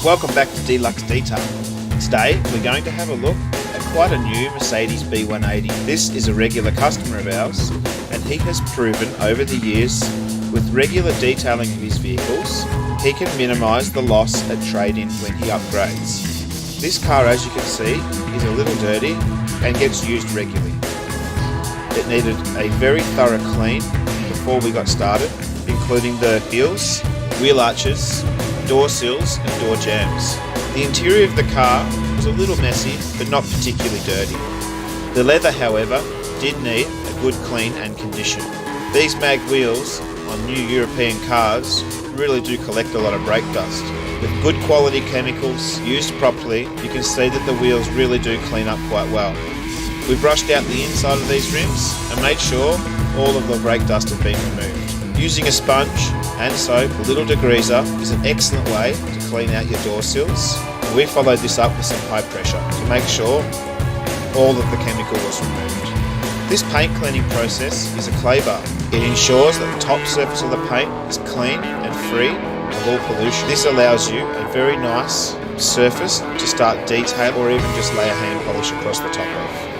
Welcome back to Deluxe Detail. Today we're going to have a look at quite a new Mercedes B180. This is a regular customer of ours and he has proven over the years with regular detailing of his vehicles he can minimise the loss at trade-in when he upgrades. This car, as you can see, is a little dirty and gets used regularly. It needed a very thorough clean before we got started, including the wheels, wheel arches, door sills and door jambs. The interior of the car was a little messy but not particularly dirty. The leather, however, did need a good clean and condition. These mag wheels on new European cars really do collect a lot of brake dust. With good quality chemicals used properly, you can see that the wheels really do clean up quite well. We brushed out the inside of these rims and made sure all of the brake dust had been removed. Using a sponge and soap, a little degreaser is an excellent way to clean out your door sills. We followed this up with some high pressure to make sure all of the chemical was removed. This paint cleaning process is a clay bar. It ensures that the top surface of the paint is clean and free of all pollution. This allows you a very nice surface to start detail or even just lay a hand polish across the top of.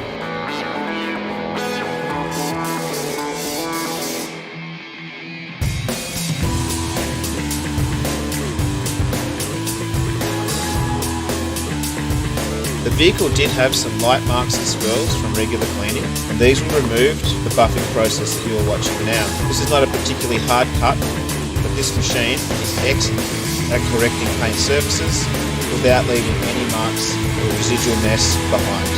The vehicle did have some light marks and swirls from regular cleaning, and these were removed the buffing process that you are watching now. This is not a particularly hard cut, but this machine is excellent at correcting paint surfaces without leaving any marks or residual mess behind.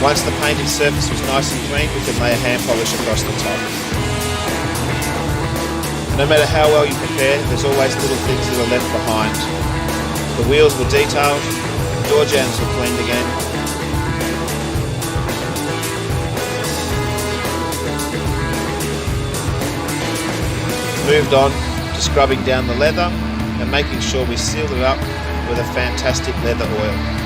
Once the painted surface was nice and clean, we can lay a hand polish across the top. No matter how well you prepare, there's always little things that are left behind. The wheels were detailed, the door jambs were cleaned again. Moved on to scrubbing down the leather and making sure we sealed it up with a fantastic leather oil.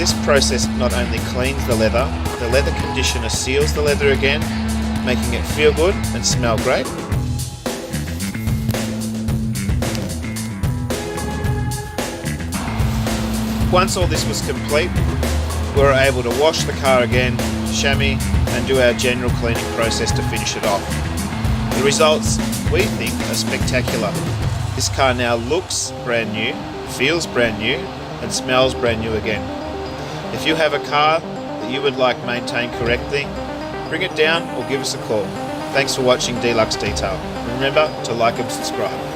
This process not only cleans the leather conditioner seals the leather again, making it feel good and smell great. Once all this was complete, we were able to wash the car again, chamois, and do our general cleaning process to finish it off. The results, we think, are spectacular. This car now looks brand new, feels brand new, and smells brand new again. If you have a car that you would like maintained correctly, bring it down or give us a call. Thanks for watching Deluxe Detail. Remember to like and subscribe.